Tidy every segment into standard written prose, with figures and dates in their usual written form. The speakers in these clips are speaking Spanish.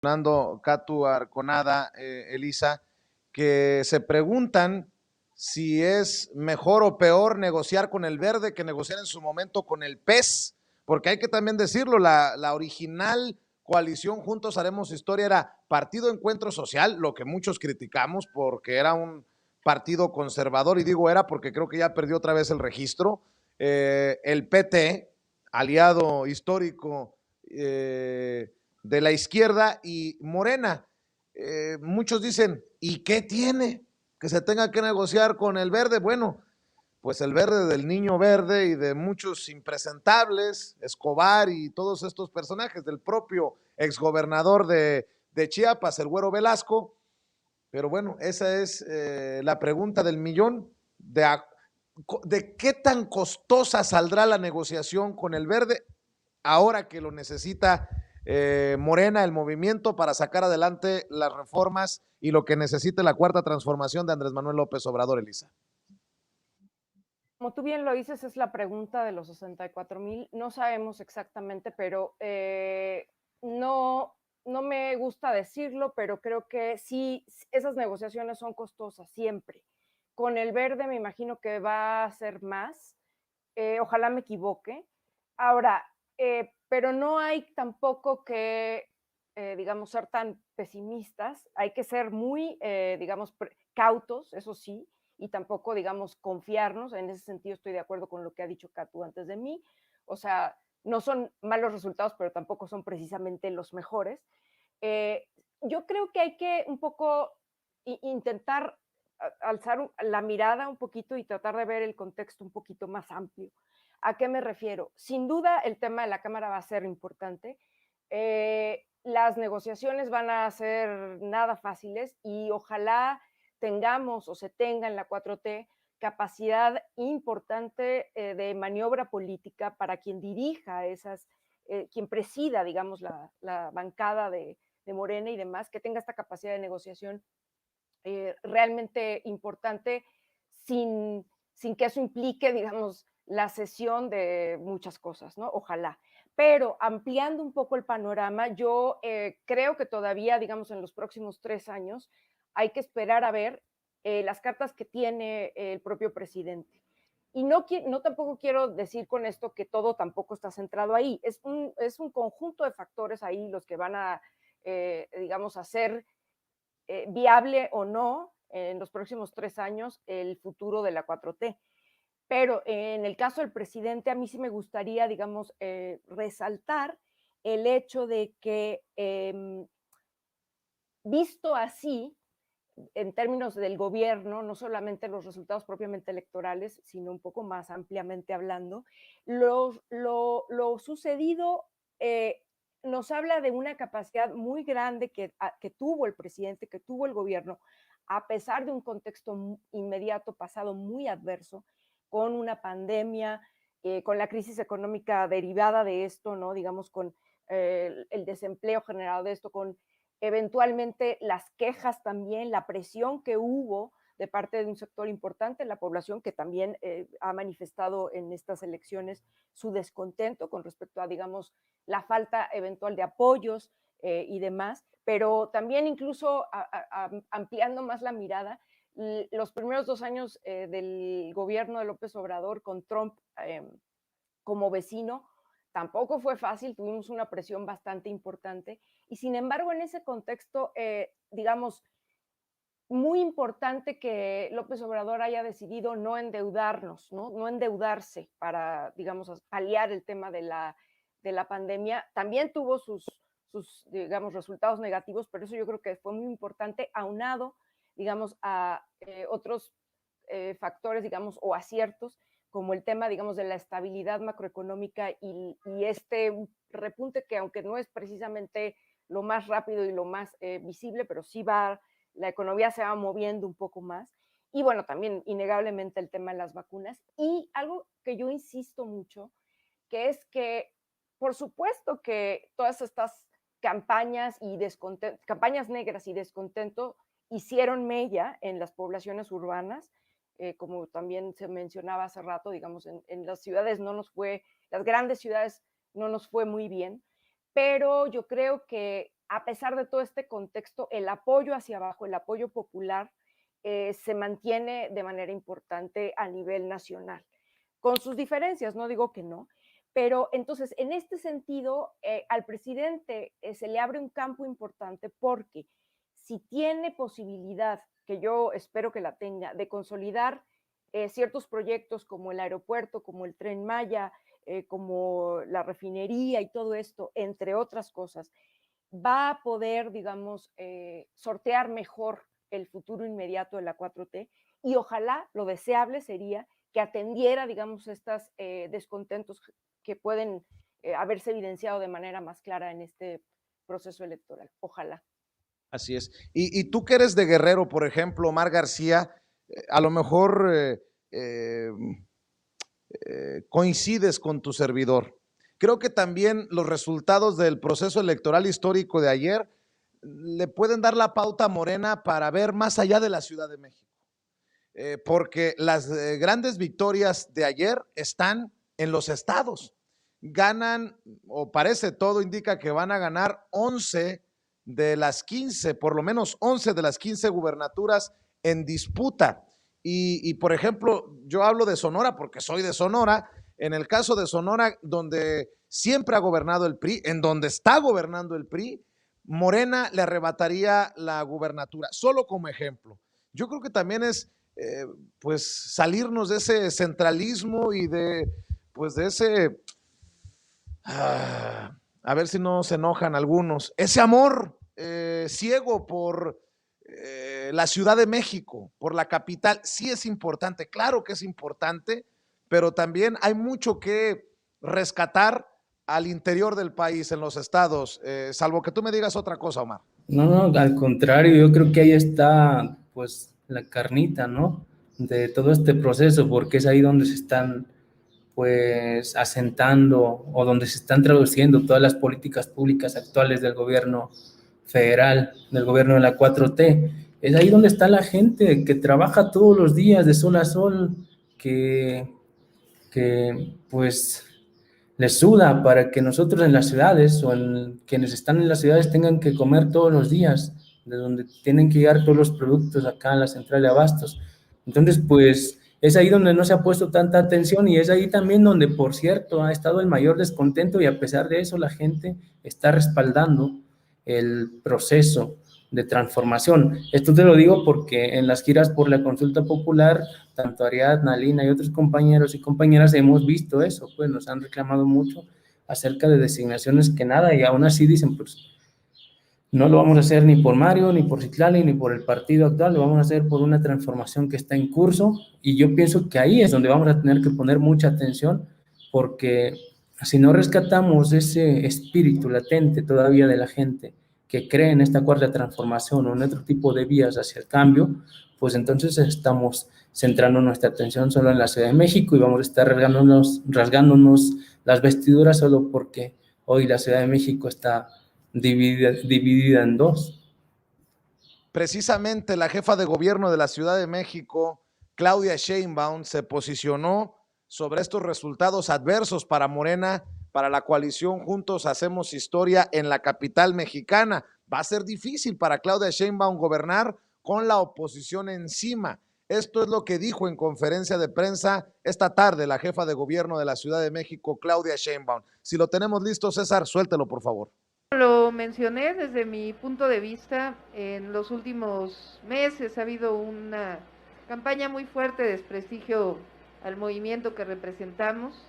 Fernando Catu Arconada, Elisa, que se preguntan si es mejor o peor negociar con el Verde que negociar en su momento con el PES, porque hay que también decirlo, la original coalición Juntos Haremos Historia era Partido Encuentro Social, lo que muchos criticamos porque era un partido conservador, y digo era porque creo que ya perdió otra vez el registro, el PT, aliado histórico de la izquierda, y Morena. Muchos dicen, ¿y qué tiene que se tenga que negociar con el Verde? Bueno, pues el Verde del Niño Verde y de muchos impresentables, Escobar y todos estos personajes, del propio exgobernador de Chiapas, el Güero Velasco. Pero bueno, esa es la pregunta del millón, de qué tan costosa saldrá la negociación con el Verde ahora que lo necesita Morena, el movimiento, para sacar adelante las reformas y lo que necesita la cuarta transformación de Andrés Manuel López Obrador, Elisa. Como tú bien lo dices, es la pregunta de los 64,000. No sabemos exactamente, pero no me gusta decirlo, pero creo que sí, esas negociaciones son costosas siempre. Con el Verde me imagino que va a ser más. Ojalá me equivoque. Ahora, pero no hay tampoco que, digamos, ser tan pesimistas. Hay que ser muy, digamos, cautos, eso sí, y tampoco, digamos, confiarnos. En ese sentido estoy de acuerdo con lo que ha dicho Catu antes de mí. O sea, no son malos resultados, pero tampoco son precisamente los mejores. Eh, yo creo que hay que un poco intentar alzar la mirada un poquito y tratar de ver el contexto un poquito más amplio. ¿A qué me refiero? Sin duda el tema de la Cámara va a ser importante. Las negociaciones van a ser nada fáciles y ojalá tengamos o se tenga en la 4T capacidad importante de maniobra política para quien dirija esas, quien presida, digamos, la bancada de Morena y demás, que tenga esta capacidad de negociación realmente importante sin que eso implique, digamos, la cesión de muchas cosas, ¿no? Ojalá. Pero ampliando un poco el panorama, yo creo que todavía, digamos, en los próximos 3 años, hay que esperar a ver las cartas que tiene el propio presidente. Y no tampoco quiero decir con esto que todo tampoco está centrado ahí. Es un conjunto de factores ahí los que van a, digamos, hacer viable o no en los próximos 3 años el futuro de la 4T. Pero en el caso del presidente, a mí sí me gustaría, digamos, resaltar el hecho de que, visto así, en términos del gobierno, no solamente los resultados propiamente electorales, sino un poco más ampliamente hablando, lo sucedido eh, nos habla de una capacidad muy grande que tuvo el presidente, que tuvo el gobierno, a pesar de un contexto inmediato pasado muy adverso, con una pandemia, con la crisis económica derivada de esto, ¿no? Digamos, con el desempleo generado de esto, con eventualmente las quejas también, la presión que hubo de parte de un sector importante de la población que también ha manifestado en estas elecciones su descontento con respecto a, digamos, la falta eventual de apoyos y demás, pero también incluso ampliando más la mirada, los primeros 2 años del gobierno de López Obrador con Trump como vecino, tampoco fue fácil, tuvimos una presión bastante importante y sin embargo en ese contexto, digamos, muy importante que López Obrador haya decidido no endeudarnos, no endeudarse para, digamos, paliar el tema de la pandemia. También tuvo sus, digamos, resultados negativos, pero eso yo creo que fue muy importante, aunado, digamos, a otros factores, digamos, o aciertos, como el tema, digamos, de la estabilidad macroeconómica y este repunte que aunque no es precisamente lo más rápido y lo más visible, pero sí la economía se va moviendo un poco más. Y bueno, también innegablemente el tema de las vacunas. Y algo que yo insisto mucho, que es que, por supuesto que todas estas campañas negras y descontento hicieron mella en las poblaciones urbanas, como también se mencionaba hace rato, digamos, en las ciudades las grandes ciudades no nos fue muy bien, pero yo creo que a pesar de todo este contexto, el apoyo hacia abajo, el apoyo popular, se mantiene de manera importante a nivel nacional, con sus diferencias, no digo que no, pero entonces en este sentido al presidente se le abre un campo importante porque si tiene posibilidad, que yo espero que la tenga, de consolidar ciertos proyectos como el aeropuerto, como el Tren Maya, como la refinería y todo esto, entre otras cosas, va a poder, digamos, sortear mejor el futuro inmediato de la 4T y ojalá lo deseable sería que atendiera, digamos, estos descontentos que pueden haberse evidenciado de manera más clara en este proceso electoral. Ojalá. Así es. Y tú que eres de Guerrero, por ejemplo, Omar García, a lo mejor eh, coincides con tu servidor. Creo que también los resultados del proceso electoral histórico de ayer le pueden dar la pauta a Morena para ver más allá de la Ciudad de México. Porque las grandes victorias de ayer están en los estados. Ganan, o parece todo indica que van a ganar 11 de las 15, por lo menos 11 de las 15 gubernaturas en disputa. Por ejemplo, yo hablo de Sonora porque soy de Sonora. En el caso de Sonora, donde siempre ha gobernado el PRI, en donde está gobernando el PRI, Morena le arrebataría la gubernatura, solo como ejemplo. Yo creo que también es pues salirnos de ese centralismo y pues de ese, a ver si no se enojan algunos, ese amor ciego por la Ciudad de México, por la capital. Sí es importante, claro que es importante, pero también hay mucho que rescatar al interior del país, en los estados, salvo que tú me digas otra cosa, Omar. No, al contrario, yo creo que ahí está pues la carnita, ¿no? De todo este proceso, porque es ahí donde se están pues asentando o donde se están traduciendo todas las políticas públicas actuales del gobierno federal, del gobierno de la 4T. Es ahí donde está la gente que trabaja todos los días de sol a sol, que pues les suda para que nosotros en las ciudades o quienes están en las ciudades tengan que comer todos los días, de donde tienen que llegar todos los productos acá en la central de abastos. Entonces, pues es ahí donde no se ha puesto tanta atención y es ahí también donde, por cierto, ha estado el mayor descontento y a pesar de eso la gente está respaldando el proceso de transformación. Esto te lo digo porque en las giras por la consulta popular, tanto Ariadna, Lina y otros compañeros y compañeras hemos visto eso, pues nos han reclamado mucho acerca de designaciones que nada, y aún así dicen, pues no lo vamos a hacer ni por Mario, ni por Citlali, ni por el partido actual, lo vamos a hacer por una transformación que está en curso, y yo pienso que ahí es donde vamos a tener que poner mucha atención, porque si no rescatamos ese espíritu latente todavía de la gente que cree en esta cuarta transformación o en otro tipo de vías hacia el cambio, pues entonces estamos centrando nuestra atención solo en la Ciudad de México y vamos a estar rasgándonos las vestiduras solo porque hoy la Ciudad de México está dividida en dos. Precisamente la jefa de gobierno de la Ciudad de México, Claudia Sheinbaum, se posicionó sobre estos resultados adversos para Morena, para la coalición Juntos Hacemos Historia en la capital mexicana. Va a ser difícil para Claudia Sheinbaum gobernar con la oposición encima. Esto es lo que dijo en conferencia de prensa esta tarde la jefa de gobierno de la Ciudad de México, Claudia Sheinbaum. Si lo tenemos listo, César, suéltelo, por favor. Lo mencioné desde mi punto de vista, en los últimos meses ha habido una campaña muy fuerte de desprestigio al movimiento que representamos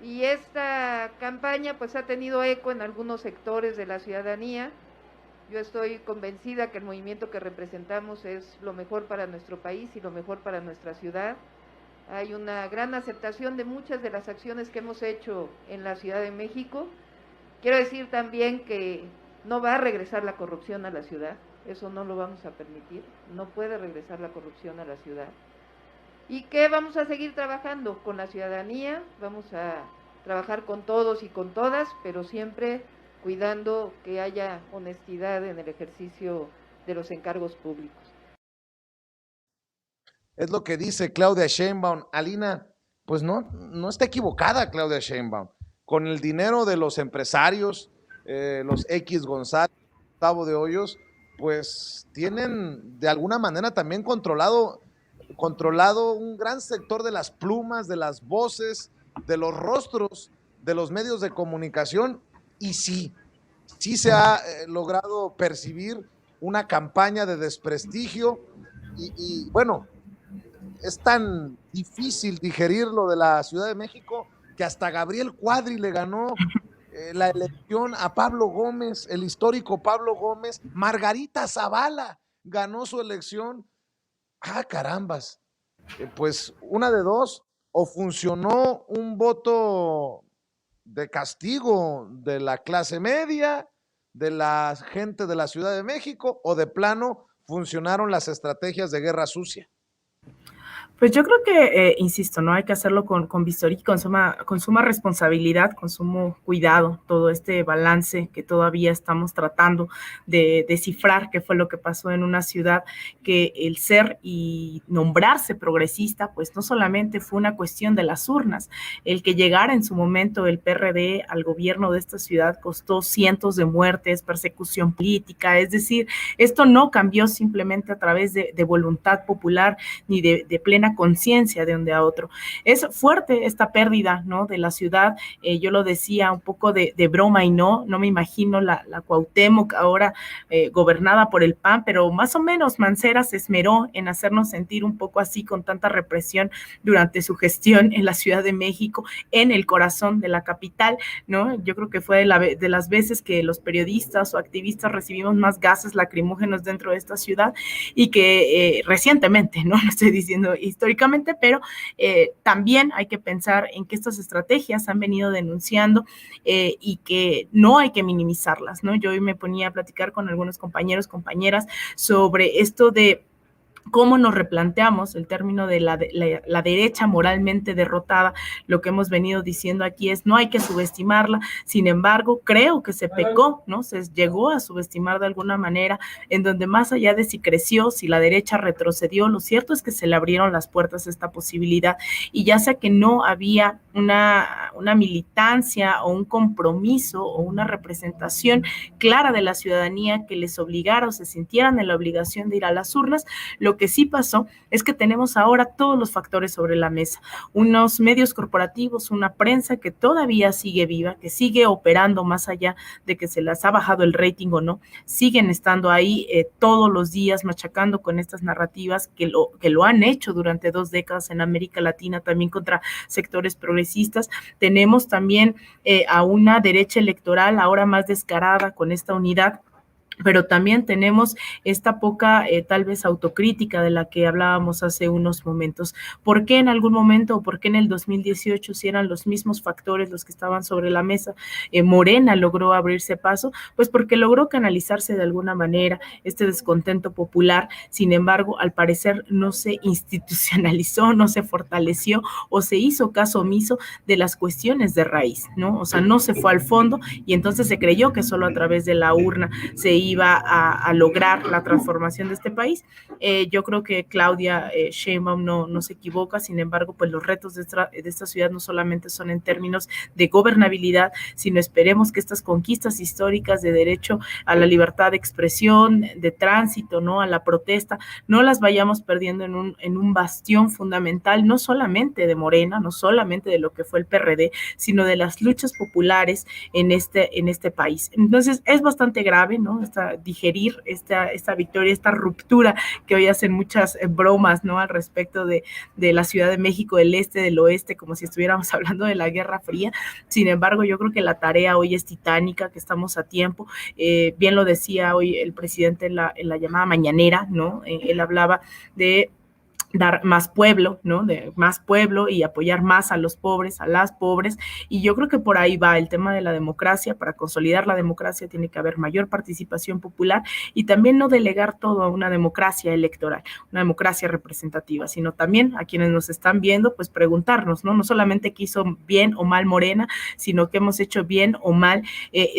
y esta campaña pues ha tenido eco en algunos sectores de la ciudadanía. Yo estoy convencida que el movimiento que representamos es lo mejor para nuestro país y lo mejor para nuestra ciudad. Hay una gran aceptación de muchas de las acciones que hemos hecho en la Ciudad de México. Quiero decir también que no va a regresar la corrupción a la ciudad, eso no lo vamos a permitir, no puede regresar la corrupción a la ciudad. Y que vamos a seguir trabajando con la ciudadanía, vamos a trabajar con todos y con todas, pero siempre cuidando que haya honestidad en el ejercicio de los encargos públicos. Es lo que dice Claudia Sheinbaum. Alina, pues no está equivocada Claudia Sheinbaum. Con el dinero de los empresarios, los X González, Gustavo de Hoyos, pues tienen de alguna manera también controlado un gran sector de las plumas, de las voces, de los rostros de los medios de comunicación, y sí se ha logrado percibir una campaña de desprestigio y bueno, es tan difícil digerir lo de la Ciudad de México que hasta Gabriel Cuadri le ganó la elección a Pablo Gómez, el histórico Pablo Gómez. Margarita Zavala ganó su elección. Ah, carambas. Pues una de dos, o funcionó un voto de castigo de la clase media, de la gente de la Ciudad de México, o de plano funcionaron las estrategias de guerra sucia. Pues yo creo que, insisto, ¿no? Hay que hacerlo con vistoría y con suma responsabilidad, con sumo cuidado, todo este balance que todavía estamos tratando de descifrar qué fue lo que pasó en una ciudad que el ser y nombrarse progresista, pues no solamente fue una cuestión de las urnas, el que llegara en su momento el PRD al gobierno de esta ciudad costó cientos de muertes, persecución política, es decir, esto no cambió simplemente a través de voluntad popular ni de plena conciencia de un día a otro. Es fuerte esta pérdida, ¿no? De la ciudad, yo lo decía un poco de broma y no me imagino la Cuauhtémoc ahora gobernada por el PAN, pero más o menos Mancera se esmeró en hacernos sentir un poco así con tanta represión durante su gestión en la Ciudad de México, en el corazón de la capital, ¿no? Yo creo que fue de las veces que los periodistas o activistas recibimos más gases lacrimógenos dentro de esta ciudad y que recientemente, no estoy diciendo históricamente, pero también hay que pensar en que estas estrategias han venido denunciando y que no hay que minimizarlas, ¿no? Yo hoy me ponía a platicar con algunos compañeros, compañeras sobre esto de cómo nos replanteamos el término de la derecha moralmente derrotada. Lo que hemos venido diciendo aquí es no hay que subestimarla, sin embargo, creo que se pecó, ¿no? Se llegó a subestimar de alguna manera, en donde más allá de si creció, si la derecha retrocedió, lo cierto es que se le abrieron las puertas a esta posibilidad, y ya sea que no había una militancia o un compromiso o una representación clara de la ciudadanía que les obligara o se sintieran en la obligación de ir a las urnas, lo que sí pasó es que tenemos ahora todos los factores sobre la mesa, unos medios corporativos, una prensa que todavía sigue viva, que sigue operando más allá de que se les ha bajado el rating o no, siguen estando ahí todos los días machacando con estas narrativas que lo han hecho durante 2 décadas en América Latina, también contra sectores progresistas. Tenemos también a una derecha electoral ahora más descarada con esta unidad, pero también tenemos esta poca tal vez autocrítica de la que hablábamos hace unos momentos. ¿Por qué en algún momento o por qué en el 2018 si eran los mismos factores los que estaban sobre la mesa? Morena logró abrirse paso, pues porque logró canalizarse de alguna manera este descontento popular. Sin embargo, al parecer no se institucionalizó, no se fortaleció o se hizo caso omiso de las cuestiones de raíz, ¿no? O sea, no se fue al fondo y entonces se creyó que solo a través de la urna se iba a lograr la transformación de este país. Yo creo que Claudia Sheinbaum no se equivoca, sin embargo, pues los retos de esta ciudad no solamente son en términos de gobernabilidad, sino esperemos que estas conquistas históricas de derecho a la libertad de expresión, de tránsito, ¿no? A la protesta, no las vayamos perdiendo en un bastión fundamental, no solamente de Morena, no solamente de lo que fue el PRD, sino de las luchas populares en este país. Entonces, es bastante grave, ¿no? Digerir esta victoria, esta ruptura que hoy hacen muchas bromas, ¿no? Al respecto de la Ciudad de México, del este, del oeste, como si estuviéramos hablando de la Guerra Fría. Sin embargo, yo creo que la tarea hoy es titánica, que estamos a tiempo. Bien lo decía hoy el presidente en la llamada mañanera, ¿no? Él hablaba de dar más pueblo, ¿no? De más pueblo y apoyar más a los pobres, a las pobres, y yo creo que por ahí va el tema de la democracia. Para consolidar la democracia tiene que haber mayor participación popular y también no delegar todo a una democracia electoral, una democracia representativa, sino también a quienes nos están viendo, pues preguntarnos, ¿no? No solamente qué hizo bien o mal Morena, sino qué hemos hecho bien o mal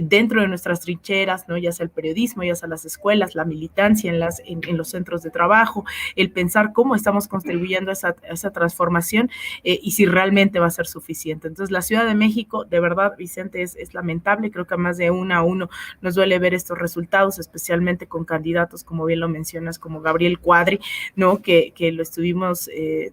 dentro de nuestras trincheras, ¿no? Ya sea el periodismo, ya sea las escuelas, la militancia en los centros de trabajo, el pensar cómo estamos estamos contribuyendo a esa transformación y si realmente va a ser suficiente. Entonces, la Ciudad de México, de verdad, Vicente, es lamentable. Creo que más de uno a uno nos duele ver estos resultados, especialmente con candidatos, como bien lo mencionas, como Gabriel Cuadri, ¿no? Que lo estuvimos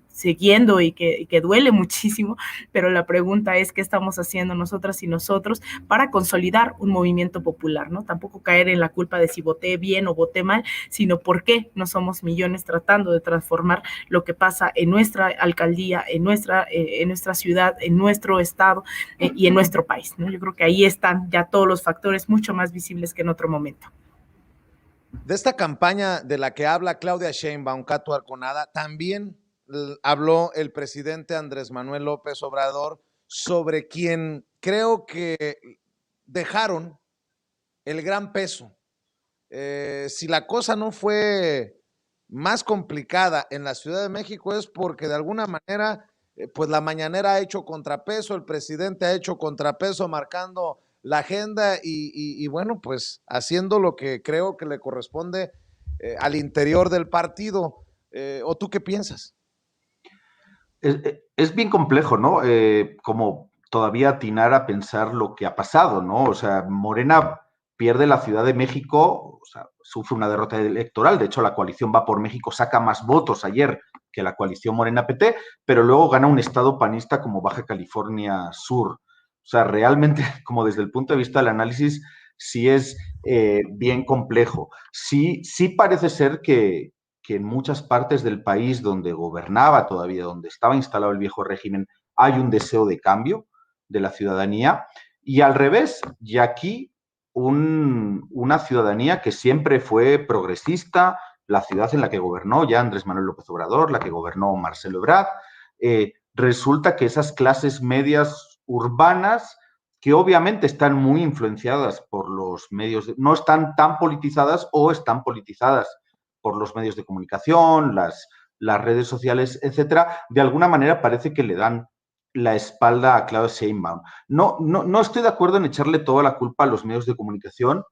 siguiendo y que duele muchísimo, pero la pregunta es qué estamos haciendo nosotras y nosotros para consolidar un movimiento popular, ¿no? Tampoco caer en la culpa de si voté bien o voté mal, sino por qué no somos millones tratando de transformar lo que pasa en nuestra alcaldía, en nuestra ciudad, en nuestro estado y en nuestro país, ¿no? Yo creo que ahí están ya todos los factores mucho más visibles que en otro momento. De esta campaña de la que habla Claudia Sheinbaum, Cato Arconada, también habló el presidente Andrés Manuel López Obrador, sobre quien creo que dejaron el gran peso. Si la cosa no fue más complicada en la Ciudad de México es porque de alguna manera, pues la mañanera ha hecho contrapeso, el presidente ha hecho contrapeso marcando la agenda y bueno, pues haciendo lo que creo que le corresponde al interior del partido. ¿O tú qué piensas? Es bien complejo, ¿no? Como todavía atinar a pensar lo que ha pasado, ¿no? O sea, Morena pierde la Ciudad de México, o sea, sufre una derrota electoral. De hecho, la coalición Va por México saca más votos ayer que la coalición Morena-PT, pero luego gana un estado panista como Baja California Sur. O sea, realmente, como desde el punto de vista del análisis, sí es bien complejo. Sí parece ser que en muchas partes del país donde gobernaba todavía, donde estaba instalado el viejo régimen, hay un deseo de cambio de la ciudadanía. Y al revés, y aquí una ciudadanía que siempre fue progresista, la ciudad en la que gobernó ya Andrés Manuel López Obrador, la que gobernó Marcelo Ebrard, resulta que esas clases medias urbanas, que obviamente están muy influenciadas por los medios, no están tan politizadas o están politizadas por los medios de comunicación, las redes sociales, etcétera, de alguna manera parece que le dan la espalda a Claudia Sheinbaum. No estoy de acuerdo en echarle toda la culpa a los medios de comunicación,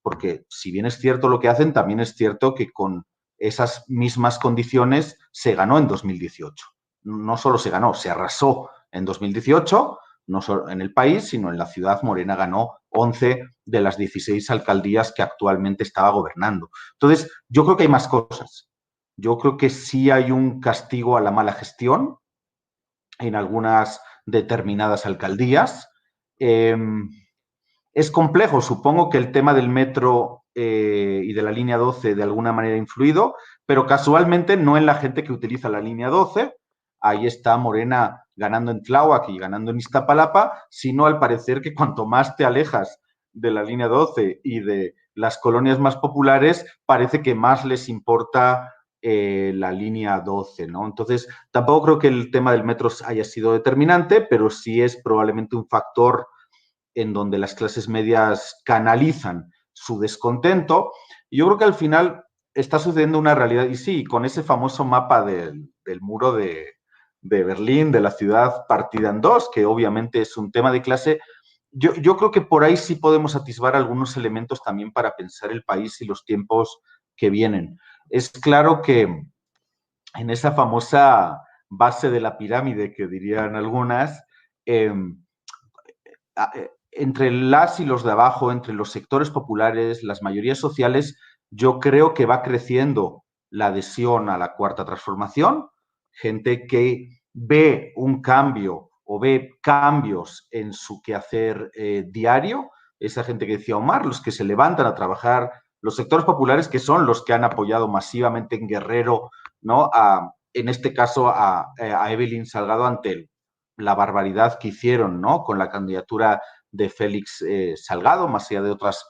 porque si bien es cierto lo que hacen, también es cierto que con esas mismas condiciones se ganó en 2018. No solo se ganó, se arrasó en 2018, no solo en el país, sino en la ciudad. Morena ganó 11 de las 16 alcaldías que actualmente estaba gobernando. Entonces, yo creo que hay más cosas. Yo creo que sí hay un castigo a la mala gestión en algunas determinadas alcaldías. Es complejo, supongo que el tema del metro y de la línea 12 de alguna manera ha influido, pero casualmente no en la gente que utiliza la línea 12. Ahí está Morena ganando en Tláhuac y ganando en Iztapalapa, sino al parecer que cuanto más te alejas de la línea 12 y de las colonias más populares, parece que más les importa la línea 12, ¿no? Entonces, tampoco creo que el tema del metro haya sido determinante, pero sí es probablemente un factor en donde las clases medias canalizan su descontento. Y yo creo que al final está sucediendo una realidad, y sí, con ese famoso mapa del muro de Berlín, de la ciudad partida en dos, que obviamente es un tema de clase, yo creo que por ahí sí podemos atisbar algunos elementos también para pensar el país y los tiempos que vienen. Es claro que en esa famosa base de la pirámide, que dirían algunas, entre las y los de abajo, entre los sectores populares, las mayorías sociales, yo creo que va creciendo la adhesión a la cuarta transformación, gente que ve un cambio o ve cambios en su quehacer diario, esa gente que decía Omar, los que se levantan a trabajar, los sectores populares que son los que han apoyado masivamente en Guerrero, ¿no? En este caso a Evelyn Salgado ante la barbaridad que hicieron, ¿no? Con la candidatura de Félix Salgado, más allá de otras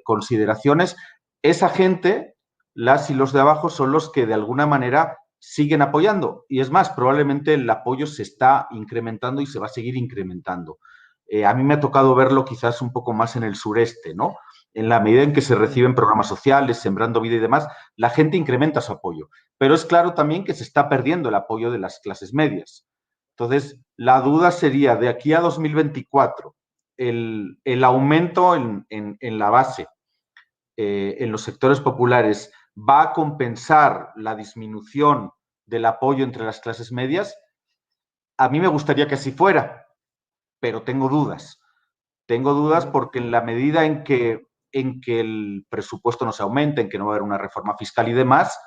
consideraciones. Esa gente, las y los de abajo, son los que de alguna manera siguen apoyando. Y es más, probablemente el apoyo se está incrementando y se va a seguir incrementando. A mí me ha tocado verlo quizás un poco más en el sureste, ¿no? En la medida en que se reciben programas sociales, Sembrando Vida y demás, la gente incrementa su apoyo. Pero es claro también que se está perdiendo el apoyo de las clases medias. Entonces, la duda sería, de aquí a 2024, el aumento en la base, en los sectores populares, va a compensar la disminución del apoyo entre las clases medias. A mí me gustaría que así fuera, pero tengo dudas. Tengo dudas porque en la medida en que el presupuesto no se aumente, en que no va a haber una reforma fiscal y demás,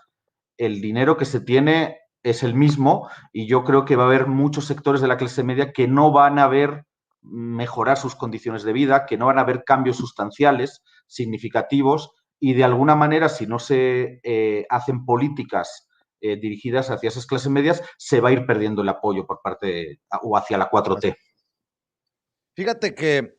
el dinero que se tiene es el mismo y yo creo que va a haber muchos sectores de la clase media que no van a ver mejorar sus condiciones de vida, que no van a ver cambios sustanciales, significativos, y de alguna manera, si no se hacen políticas dirigidas hacia esas clases medias, se va a ir perdiendo el apoyo por parte o hacia la 4T. Fíjate que